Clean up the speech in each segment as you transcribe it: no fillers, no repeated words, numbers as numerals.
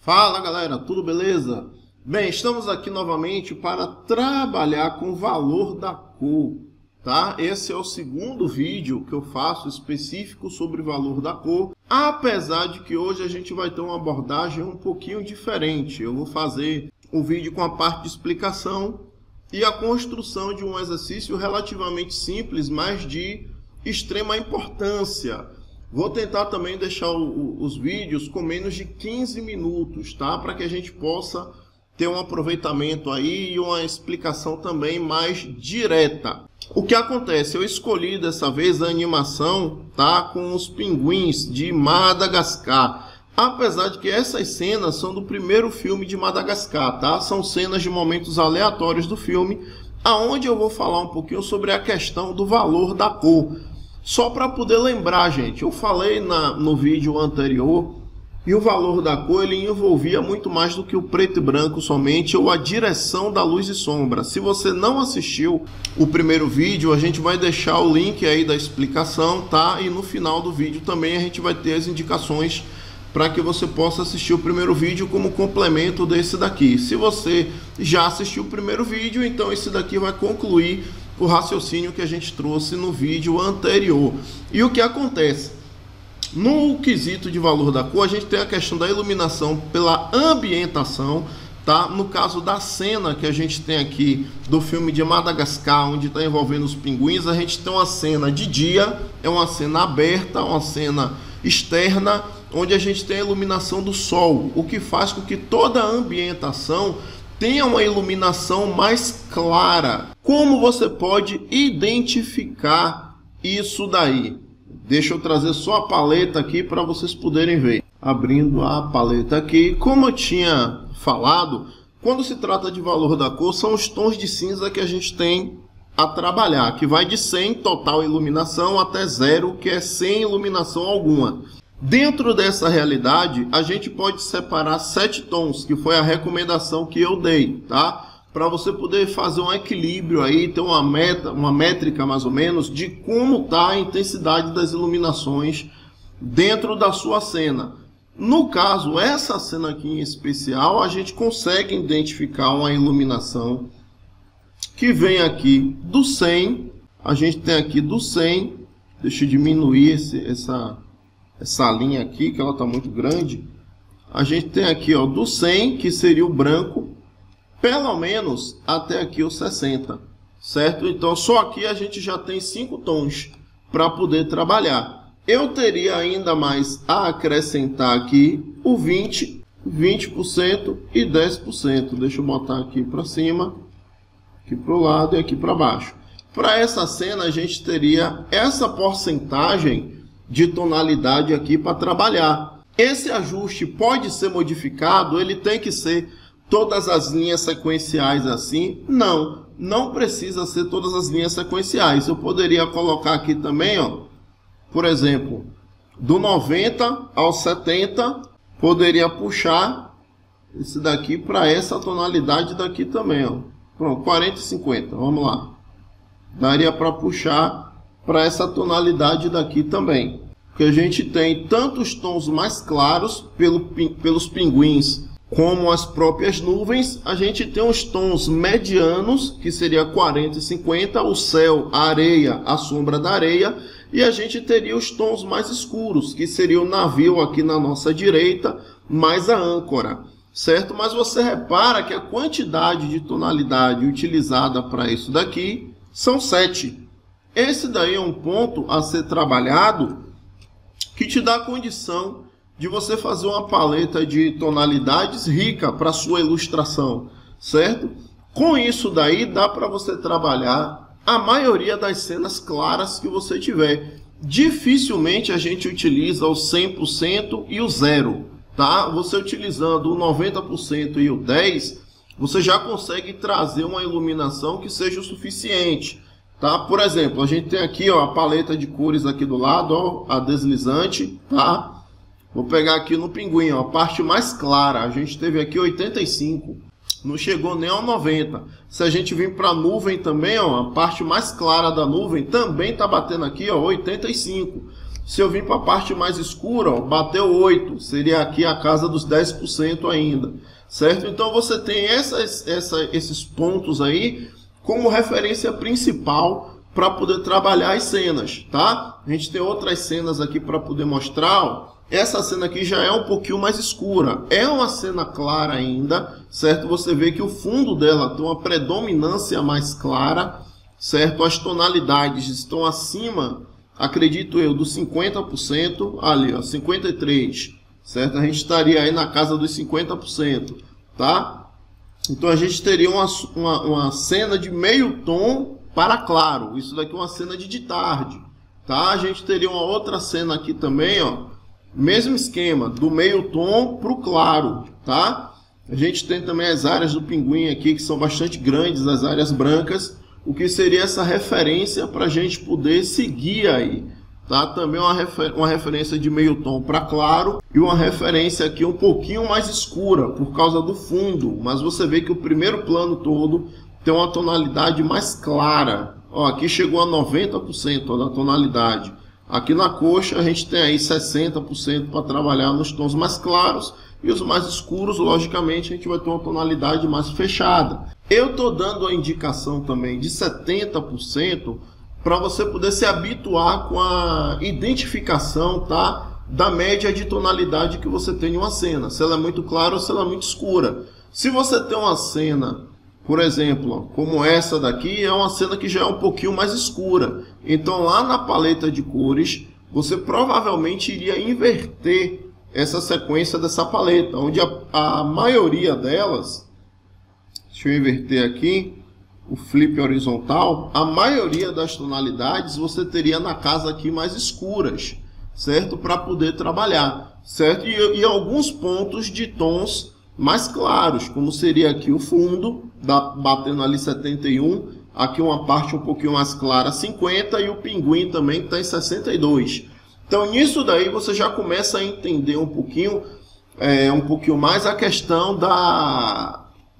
Fala galera, tudo beleza? Bem, estamos aqui novamente para trabalhar com o valor da cor, tá? Esse é o segundo vídeo que eu faço específico sobre o valor da cor, apesar de que hoje a gente vai ter uma abordagem um pouquinho diferente. Eu vou fazer um vídeo com a parte de explicação e a construção de um exercício relativamente simples, mas de extrema importância. Vou tentar também deixar os vídeos com menos de 15 minutos, tá? Para que a gente possa ter um aproveitamento aí e uma explicação também mais direta. O que acontece? Eu escolhi dessa vez a animação, tá? Com os pinguins de Madagascar. Apesar de que essas cenas são do primeiro filme de Madagascar, tá? São cenas de momentos aleatórios do filme, aonde eu vou falar um pouquinho sobre a questão do valor da cor. Só para poder lembrar, gente, eu falei no vídeo anterior e o valor da cor ele envolvia muito mais do que o preto e branco somente ou a direção da luz e sombra. Se você não assistiu o primeiro vídeo, a gente vai deixar o link aí da explicação, tá? E no final do vídeo também a gente vai ter as indicações para que você possa assistir o primeiro vídeo como complemento desse daqui. Se você já assistiu o primeiro vídeo, então esse daqui vai concluir o raciocínio que a gente trouxe no vídeo anterior. E o que acontece? No quesito de valor da cor, a gente tem a questão da iluminação pela ambientação, tá? No caso da cena que a gente tem aqui do filme de Madagascar, onde está envolvendo os pinguins, a gente tem uma cena de dia, é uma cena aberta, uma cena externa, onde a gente tem a iluminação do sol, o que faz com que toda a ambientação tenha uma iluminação mais clara. Como você pode identificar isso daí? Deixa eu trazer só a paleta aqui para vocês poderem ver. Abrindo a paleta aqui, como eu tinha falado, quando se trata de valor da cor, são os tons de cinza que a gente tem a trabalhar, que vai de 100 total iluminação até 0, que é sem iluminação alguma. Dentro dessa realidade, a gente pode separar 7 tons, que foi a recomendação que eu dei, tá? Para você poder fazer um equilíbrio aí, ter uma métrica mais ou menos de como está a intensidade das iluminações dentro da sua cena. No caso, essa cena aqui em especial, a gente consegue identificar uma iluminação que vem aqui do 100, a gente tem aqui do 100, deixa eu diminuir essa linha aqui, que ela está muito grande. A gente tem aqui, ó, do 100, que seria o branco, pelo menos até aqui o 60, certo? Então, só aqui a gente já tem 5 tons para poder trabalhar. Eu teria ainda mais a acrescentar aqui o 20% e 10%. Deixa eu botar aqui para cima, aqui para o lado e aqui para baixo. Para essa cena, a gente teria essa porcentagem de tonalidade aqui para trabalhar. Esse ajuste pode ser modificado, ele tem que ser todas as linhas sequenciais assim? Não, não precisa ser todas as linhas sequenciais. Eu poderia colocar aqui também, ó, por exemplo, do 90 ao 70, poderia puxar esse daqui para essa tonalidade daqui também, ó. Pronto, 40 e 50, vamos lá. Daria para puxar para essa tonalidade daqui também, porque a gente tem tanto os tons mais claros pelos pinguins como as próprias nuvens. A gente tem os tons medianos, que seria 40 e 50, o céu, a areia, a sombra da areia, e a gente teria os tons mais escuros, que seria o navio aqui na nossa direita, mais a âncora, certo? Mas você repara que a quantidade de tonalidade utilizada para isso daqui são 7. Esse daí é um ponto a ser trabalhado que te dá a condição de você fazer uma paleta de tonalidades rica para sua ilustração, certo? Com isso daí dá para você trabalhar a maioria das cenas claras que você tiver. Dificilmente a gente utiliza o 100% e o 0, tá? Você utilizando o 90% e o 10%, você já consegue trazer uma iluminação que seja o suficiente. Tá? Por exemplo, a gente tem aqui, ó, a paleta de cores aqui do lado, ó, a deslizante, tá? Vou pegar aqui no pinguim, ó, a parte mais clara, a gente teve aqui 85, não chegou nem ao 90. Se a gente vir para a nuvem também, ó, a parte mais clara da nuvem também tá batendo aqui, ó, 85. Se eu vim para a parte mais escura, ó, bateu 8, seria aqui a casa dos 10% ainda, certo? Então você tem esses pontos aí como referência principal para poder trabalhar as cenas, tá? A gente tem outras cenas aqui para poder mostrar, ó. Essa cena aqui já é um pouquinho mais escura, é uma cena clara ainda, certo? Você vê que o fundo dela tem uma predominância mais clara, certo? As tonalidades estão acima, acredito eu, dos 50%, ali, ó, 53%, certo? A gente estaria aí na casa dos 50%, tá? Então a gente teria uma cena de meio tom para claro, isso daqui é uma cena de tarde, tá? A gente teria uma outra cena aqui também, ó, mesmo esquema, do meio tom para o claro, tá? A gente tem também as áreas do pinguim aqui, que são bastante grandes, as áreas brancas, o que seria essa referência para a gente poder seguir aí, tá? Também uma referência de meio tom para claro e uma referência aqui um pouquinho mais escura, por causa do fundo, mas você vê que o primeiro plano todo tem uma tonalidade mais clara. Ó, aqui chegou a 90%, ó, da tonalidade. Aqui na coxa a gente tem aí 60% para trabalhar nos tons mais claros e os mais escuros, logicamente, a gente vai ter uma tonalidade mais fechada. Eu estou dando a indicação também de 70% para você poder se habituar com a identificação, tá, da média de tonalidade que você tem em uma cena, se ela é muito clara ou se ela é muito escura. Se você tem uma cena, por exemplo, ó, como essa daqui, é uma cena que já é um pouquinho mais escura. Então lá na paleta de cores, você provavelmente iria inverter essa sequência dessa paleta, onde a maioria delas, deixa eu inverter aqui, o flip horizontal, a maioria das tonalidades você teria na casa aqui mais escuras, certo? Para poder trabalhar, certo? E alguns pontos de tons mais claros, como seria aqui o fundo, batendo ali 71, aqui uma parte um pouquinho mais clara, 50, e o pinguim também que está em 62. Então nisso daí você já começa a entender um pouquinho mais a questão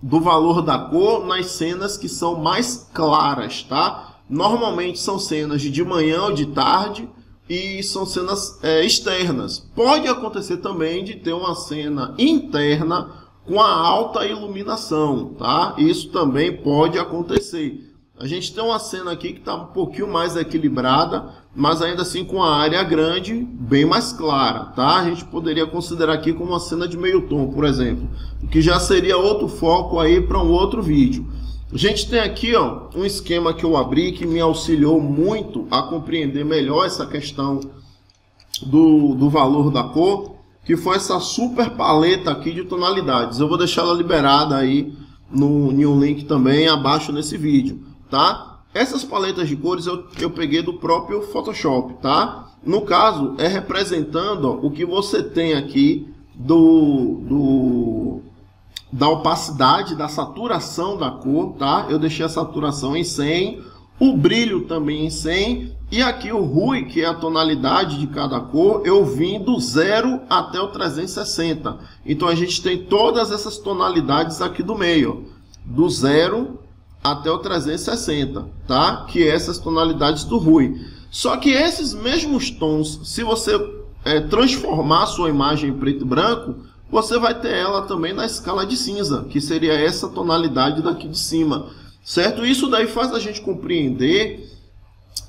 do valor da cor nas cenas que são mais claras, tá? Normalmente são cenas de manhã ou de tarde e são cenas externas. Pode acontecer também de ter uma cena interna com a alta iluminação, tá? Isso também pode acontecer. A gente tem uma cena aqui que está um pouquinho mais equilibrada, mas ainda assim com a área grande, bem mais clara, tá? A gente poderia considerar aqui como uma cena de meio tom, por exemplo, que já seria outro foco aí para um outro vídeo. A gente tem aqui, ó, um esquema que eu abri que me auxiliou muito a compreender melhor essa questão do valor da cor, que foi essa super paleta aqui de tonalidades. Eu vou deixar ela liberada aí em um link também abaixo nesse vídeo, tá? Essas paletas de cores eu peguei do próprio Photoshop, tá? No caso, é representando, ó, o que você tem aqui da opacidade, da saturação da cor, tá? Eu deixei a saturação em 100, o brilho também em 100, e aqui o RUI, que é a tonalidade de cada cor, eu vim do 0 até o 360. Então a gente tem todas essas tonalidades aqui do meio, ó, do 0 até o 360, tá? Que é essas tonalidades do RUI. Só que esses mesmos tons, se você transformar a sua imagem em preto e branco, você vai ter ela também na escala de cinza, que seria essa tonalidade daqui de cima, certo? Isso daí faz a gente compreender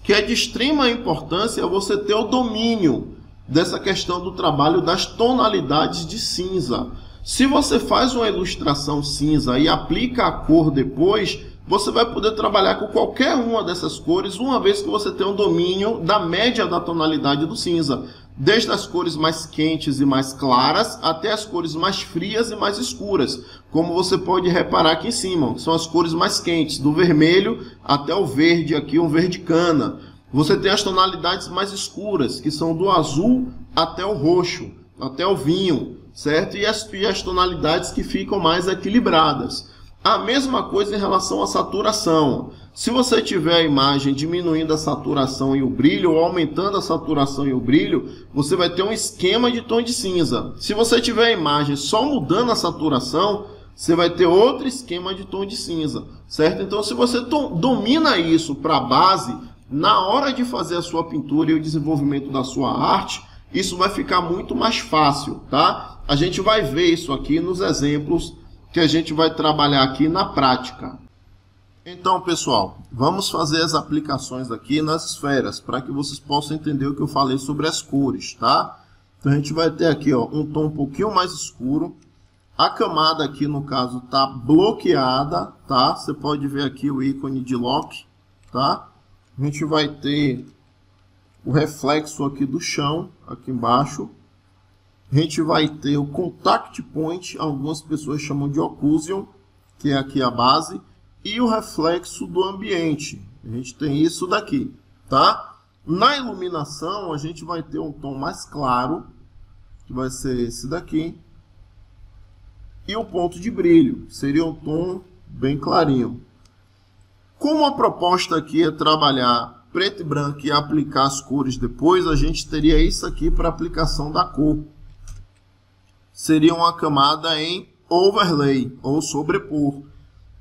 que é de extrema importância você ter o domínio dessa questão do trabalho das tonalidades de cinza. Se você faz uma ilustração cinza e aplica a cor depois, você vai poder trabalhar com qualquer uma dessas cores, uma vez que você tem um domínio da média da tonalidade do cinza. Desde as cores mais quentes e mais claras, até as cores mais frias e mais escuras. Como você pode reparar aqui em cima, que são as cores mais quentes, do vermelho até o verde, aqui um verde cana. Você tem as tonalidades mais escuras, que são do azul até o roxo, até o vinho, certo? E as tonalidades que ficam mais equilibradas. A mesma coisa em relação à saturação. Se você tiver a imagem diminuindo a saturação e o brilho, ou aumentando a saturação e o brilho, você vai ter um esquema de tom de cinza. Se você tiver a imagem só mudando a saturação, você vai ter outro esquema de tom de cinza, certo? Então, se você domina isso para a base, na hora de fazer a sua pintura e o desenvolvimento da sua arte, isso vai ficar muito mais fácil, tá? A gente vai ver isso aqui nos exemplos que a gente vai trabalhar aqui na prática. Então, pessoal, vamos fazer as aplicações aqui nas esferas, para que vocês possam entender o que eu falei sobre as cores, tá? Então, a gente vai ter aqui, ó, um tom um pouquinho mais escuro. A camada aqui, no caso, está bloqueada, tá? Você pode ver aqui o ícone de lock, tá? A gente vai ter o reflexo aqui do chão, aqui embaixo. A gente vai ter o contact point, algumas pessoas chamam de occlusion, que é aqui a base, e o reflexo do ambiente. A gente tem isso daqui, tá? Na iluminação, a gente vai ter um tom mais claro, que vai ser esse daqui. E o ponto de brilho, seria um tom bem clarinho. Como a proposta aqui é trabalhar preto e branco e aplicar as cores depois, a gente teria isso aqui para aplicação da cor. Seria uma camada em overlay, ou sobrepor.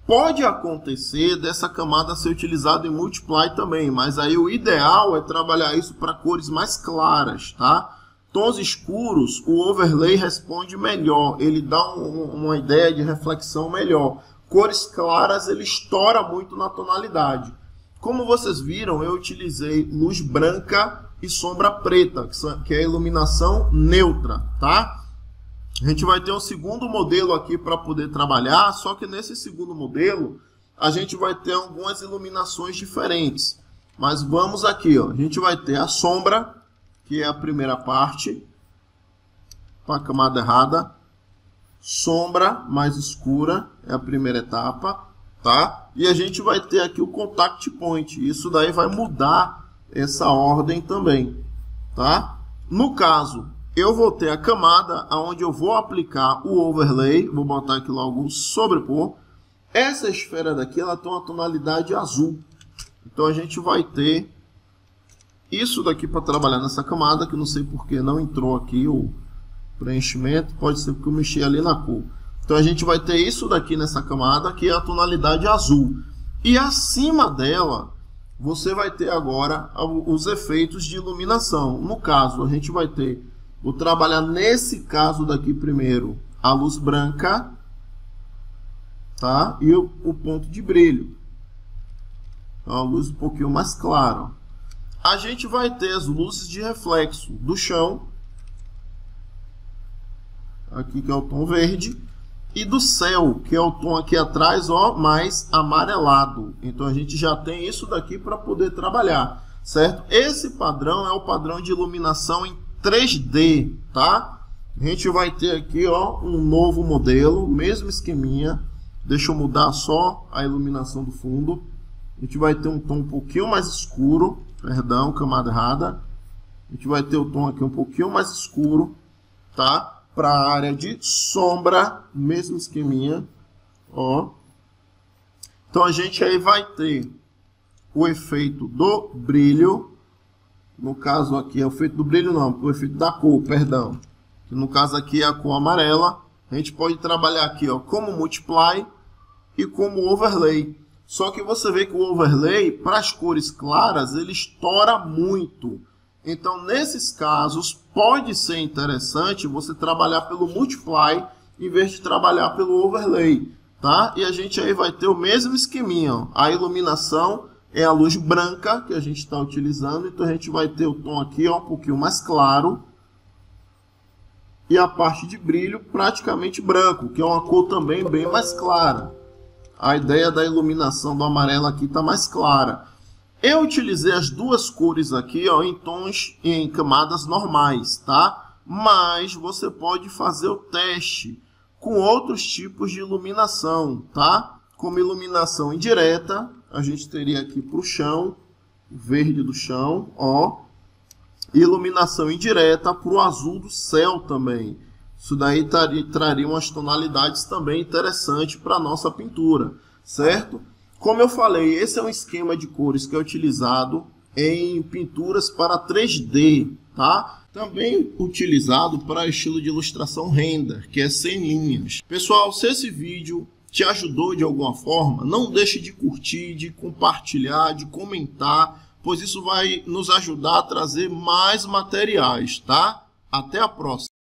Pode acontecer dessa camada ser utilizada em multiply também, mas aí o ideal é trabalhar isso para cores mais claras, tá? Tons escuros, o overlay responde melhor, ele dá uma ideia de reflexão melhor. Cores claras, ele estoura muito na tonalidade. Como vocês viram, eu utilizei luz branca e sombra preta, que é a iluminação neutra, tá? A gente vai ter um segundo modelo aqui para poder trabalhar, só que nesse segundo modelo, a gente vai ter algumas iluminações diferentes. Mas vamos aqui, ó, a gente vai ter a sombra, que é a primeira parte, para a camada errada. Sombra mais escura é a primeira etapa, tá? E a gente vai ter aqui o contact point. Isso daí vai mudar essa ordem também, tá? No caso, eu vou ter a camada onde eu vou aplicar o overlay. Vou botar aqui logo sobrepor. Essa esfera daqui, ela tem uma tonalidade azul. Então a gente vai ter isso daqui para trabalhar nessa camada, que não sei porque não entrou aqui o preenchimento, pode ser porque eu mexi ali na cor. Então a gente vai ter isso daqui nessa camada, que é a tonalidade azul. E acima dela, você vai ter agora os efeitos de iluminação. No caso, a gente vai ter, vou trabalhar nesse caso daqui primeiro, a luz branca, tá? E o ponto de brilho. Então a luz um pouquinho mais clara. A gente vai ter as luzes de reflexo do chão, aqui que é o tom verde, e do céu, que é o tom aqui atrás, ó, mais amarelado. Então a gente já tem isso daqui para poder trabalhar, certo? Esse padrão é o padrão de iluminação em 3D, tá? A gente vai ter aqui, ó, um novo modelo, mesmo esqueminha. Deixa eu mudar só a iluminação do fundo. A gente vai ter um tom um pouquinho mais escuro, perdão, camada errada. A gente vai ter o tom aqui um pouquinho mais escuro, tá? Para a área de sombra, mesmo esqueminha, ó. Então a gente aí vai ter o efeito do brilho. No caso aqui é o efeito do brilho, não, o efeito da cor, perdão. Que no caso aqui é a cor amarela. A gente pode trabalhar aqui, ó, como multiply e como overlay. Só que você vê que o overlay, para as cores claras, ele estoura muito. Então, nesses casos, pode ser interessante você trabalhar pelo multiply em vez de trabalhar pelo overlay, tá? E a gente aí vai ter o mesmo esqueminha, ó. A iluminação é a luz branca que a gente está utilizando, então a gente vai ter o tom aqui, ó, um pouquinho mais claro. E a parte de brilho praticamente branco, que é uma cor também bem mais clara. A ideia da iluminação do amarelo aqui está mais clara. Eu utilizei as duas cores aqui, ó, em tons, em camadas normais, tá? Mas você pode fazer o teste com outros tipos de iluminação, tá? Como iluminação indireta, a gente teria aqui para o chão, o verde do chão, ó. Iluminação indireta para o azul do céu também. Isso daí traria umas tonalidades também interessantes para a nossa pintura, certo? Como eu falei, esse é um esquema de cores que é utilizado em pinturas para 3D, tá? Também utilizado para estilo de ilustração render, que é sem linhas. Pessoal, se esse vídeo te ajudou de alguma forma, não deixe de curtir, de compartilhar, de comentar, pois isso vai nos ajudar a trazer mais materiais, tá? Até a próxima.